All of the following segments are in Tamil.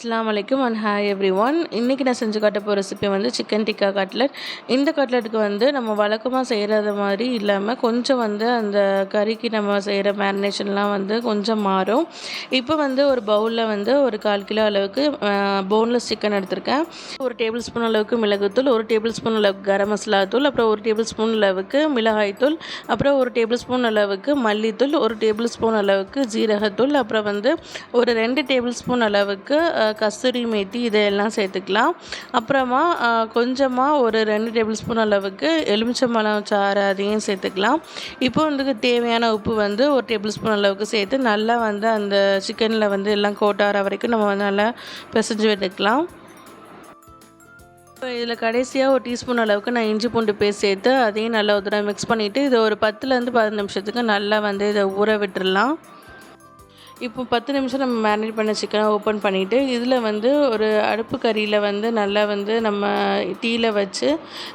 அஸ்ஸலாமு அலைக்கும் அண்ட் ஹாய் எவ்ரி ஒன். இன்றைக்கி நான் செஞ்சு காட்ட போகிற ரெசிபி வந்து சிக்கன் டிக்கா கட்லட். இந்த கட்லெட்டுக்கு வந்து நம்ம வழக்கமாக செய்கிறத மாதிரி இல்லாமல் கொஞ்சம் வந்து அந்த கறிக்கு நம்ம செய்கிற மேரினேஷன்லாம் வந்து கொஞ்சம் மாறும். இப்போ வந்து ஒரு பவுலில் வந்து ஒரு 1/4 கிலோ அளவுக்கு போன்லெஸ் சிக்கன் எடுத்திருக்கேன். 1 டேபிள் ஸ்பூன் அளவுக்கு மிளகுத்தூள், 1 டேபிள் ஸ்பூன் அளவுக்கு கரம் மசாலா தூள், அப்புறம் 1 டேபிள் ஸ்பூன் அளவுக்கு மிளகாய்த்தூள், அப்புறம் 1 டேபிள் ஸ்பூன் அளவுக்கு மல்லித்தூள், 1 டேபிள் ஸ்பூன் அளவுக்கு ஜீரகத்தூள், அப்புறம் வந்து ஒரு 2 டேபிள் ஸ்பூன் அளவுக்கு கஸ்தூரி மேத்தி இதையெல்லாம் சேர்த்துக்கலாம். அப்புறமா கொஞ்சமாக ஒரு 2 டேபிள் ஸ்பூன் அளவுக்கு எலுமிச்சம்பழம் சாறு அதையும் சேர்த்துக்கலாம். இப்போ வந்து தேவையான உப்பு வந்து 1 டேபிள் ஸ்பூன் அளவுக்கு சேர்த்து நல்லா வந்து அந்த சிக்கனில் வந்து எல்லாம் கோட்டார வரைக்கும் நம்ம வந்து நல்லா பிசைஞ்சு விட்டுக்கலாம். இப்போ இதில் கடைசியாக 1 டீஸ்பூன் அளவுக்கு நான் இஞ்சி பூண்டு பேஸ்ட் சேர்த்து அதையும் நல்லா ஒரு தடவை மிக்ஸ் பண்ணிவிட்டு இதை ஒரு 10லேருந்து 15 நிமிஷத்துக்கு நல்லா வந்து இதை ஊற விட்டுடலாம். இப்போ 10 நிமிஷம் நம்ம மேரினேட் பண்ண சிக்கனை ஓப்பன் பண்ணிவிட்டு இதில் வந்து ஒரு அடுப்பு கறியில் வந்து நல்லா வந்து நம்ம தீயில் வச்சு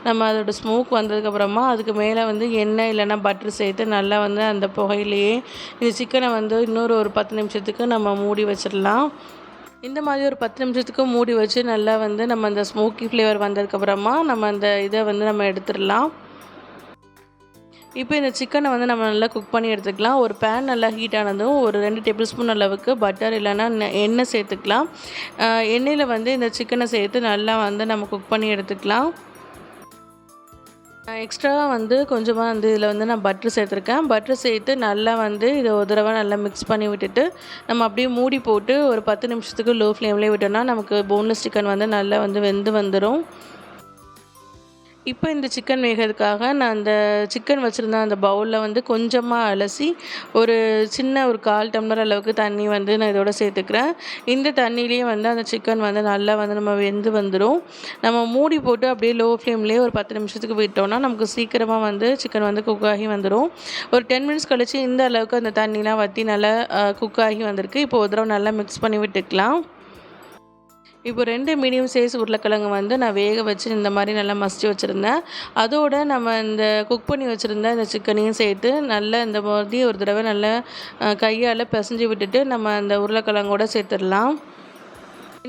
நம்ம அதோட ஸ்மோக் வந்ததுக்கப்புறமா அதுக்கு மேலே வந்து எண்ணெய் இல்லைன்னா பட்டர் சேர்த்து நல்லா வந்து அந்த புகையிலேயே இந்த சிக்கனை வந்து ஒரு 10 நிமிஷத்துக்கு நம்ம மூடி வச்சிடலாம். இந்த மாதிரி ஒரு 10 நிமிஷத்துக்கு மூடி வச்சு நல்லா வந்து நம்ம அந்த ஸ்மோக்கி ஃப்ளேவர் வந்ததுக்கப்புறமா நம்ம அந்த இதை வந்து நம்ம எடுத்துடலாம். இப்போ இந்த சிக்கனை வந்து நம்ம நல்லா குக் பண்ணி எடுத்துக்கலாம். ஒரு பேன் நல்லா ஹீட் ஆனதும் ஒரு 2 டேபிள் ஸ்பூன் அளவுக்கு பட்டர் இல்லைன்னா எண்ணெய் சேர்த்துக்கலாம். எண்ணெயில் வந்து இந்த சிக்கனை சேர்த்து நல்லா வந்து நம்ம குக் பண்ணி எடுத்துக்கலாம். எக்ஸ்ட்ராவாக வந்து கொஞ்சமாக வந்து இதில் வந்து நான் பட்டர் சேர்த்துருக்கேன். பட்டர் சேர்த்து நல்லா வந்து இதை ஒரு தடவை நல்லா மிக்ஸ் பண்ணி விட்டுட்டு நம்ம அப்படியே மூடி போட்டு ஒரு 10 நிமிஷத்துக்கு லோ ஃப்ளேம்லேயே விட்டோம்னா நமக்கு போன்லெஸ் சிக்கன் வந்து நல்லா வந்து வெந்து வந்துடும். இப்போ இந்த சிக்கன் வேகிறதுக்காக நான் அந்த சிக்கன் வச்சுருந்த அந்த பவுலில் வந்து கொஞ்சமாக அலசி ஒரு சின்ன ஒரு 1/4 டம்ளர் அளவுக்கு தண்ணி வந்து நான் இதோட சேர்த்துக்கிறேன். இந்த தண்ணியிலேயே வந்து அந்த சிக்கன் வந்து நல்லா வந்து நம்ம வெந்து வந்துடும். நம்ம மூடி போட்டு அப்படியே லோ ஃப்ளேம்லேயே ஒரு 10 நிமிஷத்துக்கு விட்டோம்னா நமக்கு சீக்கிரமாக வந்து சிக்கன் வந்து குக் ஆகி வந்துடும். ஒரு 10 மினிட்ஸ் கழித்து இந்த அளவுக்கு அந்த தண்ணிலாம் வற்றி நல்லா குக் ஆகி வந்திருக்கு. இப்போ ஒரு தடவை நல்லா மிக்ஸ் பண்ணி விட்டுக்கலாம். இப்போ 2 மீடியம் சைஸ் உருளைக்கிழங்கு வந்து நான் வேக வச்சு இந்த மாதிரி நல்லா மசிச்சு வச்சுருந்தேன். அதோடு நம்ம இந்த குக் பண்ணி வச்சுருந்த இந்த சிக்கனையும் சேர்த்து நல்லா இந்த மாதிரி ஒரு தடவை நல்லா கையால் பிசைஞ்சு விட்டுட்டு நம்ம அந்த உருளைக்கிழங்கோடு சேர்த்துடலாம்.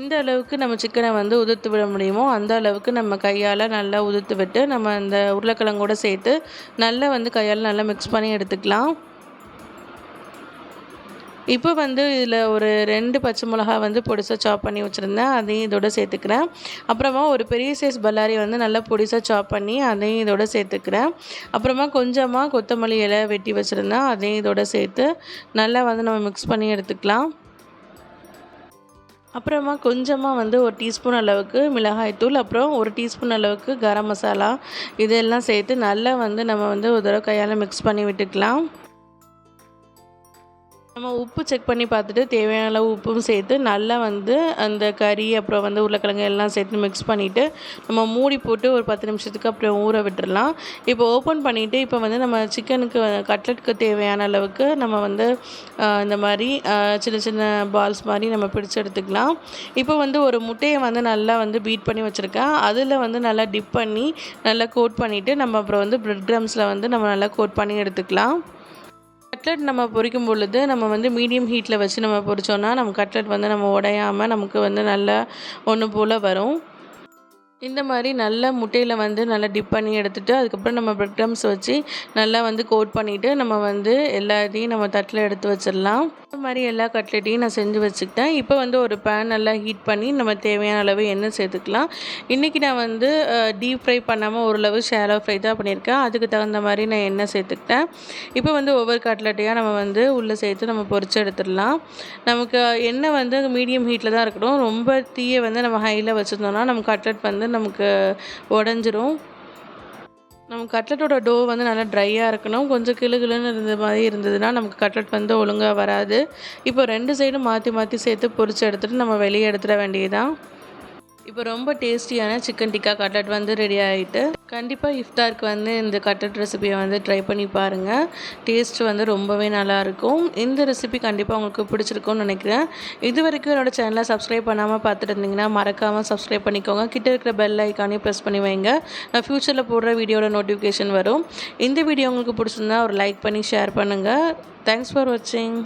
எந்த அளவுக்கு நம்ம சிக்கனை வந்து உதிர்த்து விட முடியுமோ அந்த அளவுக்கு நம்ம கையால் நல்லா உதிர்த்து விட்டு நம்ம அந்த உருளைக்கிழங்கோடு சேர்த்து நல்லா வந்து கையால் நல்லா மிக்ஸ் பண்ணி எடுத்துக்கலாம். இப்போ வந்து இதில் ஒரு 2 பச்சை மிளகா வந்து பொடிசாக சாப் பண்ணி வச்சுருந்தேன். அதையும் இதோட சேர்த்துக்கிறேன். அப்புறமா ஒரு பெரிய சைஸ் பல்லாரி வந்து நல்லா பொடிசாக சாப் பண்ணி அதையும் இதோட சேர்த்துக்கிறேன். அப்புறமா கொஞ்சமாக கொத்தமல்லி இலை வெட்டி வச்சுருந்தேன். அதையும் இதோட சேர்த்து நல்லா வந்து நம்ம மிக்ஸ் பண்ணி எடுத்துக்கலாம். அப்புறமா கொஞ்சமாக வந்து 1 டீஸ்பூன் அளவுக்கு மிளகாய்த்தூள், அப்புறம் 1 டீஸ்பூன் அளவுக்கு கரம் மசாலா இதெல்லாம் சேர்த்து நல்லா வந்து நம்ம வந்து ஒரு தடவை கையால் மிக்ஸ் பண்ணி விட்டுக்கலாம். நம்ம உப்பு செக் பண்ணி பார்த்துட்டு தேவையான அளவு உப்பும் சேர்த்து நல்லா வந்து அந்த கறி அப்புறம் வந்து உருளைக்கிழங்கு எல்லாம் சேர்த்து மிக்ஸ் பண்ணிவிட்டு நம்ம மூடி போட்டு ஒரு 10 நிமிஷத்துக்கு அப்புறம் ஊற விட்டுடலாம். இப்போ ஓப்பன் பண்ணிவிட்டு இப்போ வந்து நம்ம சிக்கனுக்கு கட்லெட்டுக்கு தேவையான அளவுக்கு நம்ம வந்து இந்த மாதிரி சின்ன சின்ன பால்ஸ் மாதிரி நம்ம பிடிச்சி எடுத்துக்கலாம். இப்போ வந்து ஒரு முட்டையை வந்து நல்லா வந்து பீட் பண்ணி வச்சுருக்கேன். அதில் வந்து நல்லா டிப் பண்ணி நல்லா கோட் பண்ணிவிட்டு நம்ம அப்புறம் வந்து பிரெட் க்ரம்ஸில் வந்து நம்ம நல்லா கோட் பண்ணி எடுத்துக்கலாம். கட்லெட் நம்ம பொரிக்கும் பொழுது நம்ம வந்து மீடியம் ஹீட்டில் வச்சு நம்ம பொரிச்சோன்னா நம்ம கட்லெட் வந்து நம்ம உடையாமல் நமக்கு வந்து நல்லா ஒன்று போல் வரும். இந்த மாதிரி நல்லா முட்டையில் வந்து நல்லா டிப் பண்ணி எடுத்துகிட்டு அதுக்கப்புறம் நம்ம பிரெட் க்ரம்ஸ் வச்சு நல்லா வந்து கோட் பண்ணிவிட்டு நம்ம வந்து எல்லாத்தையும் நம்ம தட்டில் எடுத்து வச்சிடலாம். இந்த மாதிரி எல்லா கட்லெட்டையும் நான் செஞ்சு வச்சுக்கிட்டேன். இப்போ வந்து ஒரு பேன் நல்லா ஹீட் பண்ணி நம்ம தேவையான அளவு எண்ணெய் சேர்த்துக்கலாம். இன்றைக்கி நான் வந்து டீப் ஃப்ரை பண்ணாமல் ஓரளவு ஷாலோ ஃப்ரை தான் பண்ணியிருக்கேன். அதுக்கு தகுந்த மாதிரி நான் எண்ணெய் சேர்த்துக்கிட்டேன். இப்போ வந்து ஒவ்வொரு கட்லெட்டையாக நம்ம வந்து உள்ளே சேர்த்து நம்ம பொரிச்சு எடுத்துடலாம். நமக்கு எண்ணெய் வந்து மீடியம் ஹீட்டில் தான் இருக்கணும். ரொம்ப தீயை வந்து நம்ம ஹையில் வச்சுருந்தோம்னா நம்ம கட்லெட் வந்து நமக்கு உடஞ்சிரும். நம்ம கட்லெட்டோட டோ வந்து நல்லா ட்ரையாக இருக்கணும். கொஞ்சம் கிளுகிளுன்னு இருந்த மாதிரி இருந்ததுன்னா நமக்கு கட்லெட் வந்து ஒழுங்காக வராது. இப்போ 2 சைடும் மாற்றி மாற்றி சேர்த்து பொரிச்சு எடுத்துகிட்டு நம்ம வெளியே எடுத்துட வேண்டியதுதான். இப்போ ரொம்ப டேஸ்டியான சிக்கன் டிக்கா கட்லெட் வந்து ரெடி ஆகிட்டு. கண்டிப்பாக இஃப்தாருக்கு வந்து இந்த கட்லெட் ரெசிபியை வந்து ட்ரை பண்ணி பாருங்கள். டேஸ்ட் வந்து ரொம்பவே நல்லாயிருக்கும். இந்த ரெசிபி கண்டிப்பாக உங்களுக்கு பிடிச்சிருக்கும்னு நினைக்கிறேன். இது வரைக்கும் என்னோடய சேனலை சப்ஸ்கிரைப் பண்ணாமல் பார்த்துட்டு இருந்தீங்கன்னா மறக்காமல் சப்ஸ்கிரைப் பண்ணிக்கோங்க. கிட்ட இருக்கிற பெல் ஐக்கானே ப்ரெஸ் பண்ணி வைங்க. நான் ஃப்யூச்சரில் போடுற வீடியோட நோட்டிஃபிகேஷன் வரும். இந்த வீடியோ உங்களுக்கு பிடிச்சிருந்தா ஒரு லைக் பண்ணி ஷேர் பண்ணுங்கள். தேங்க்ஸ் ஃபார் வாட்சிங்.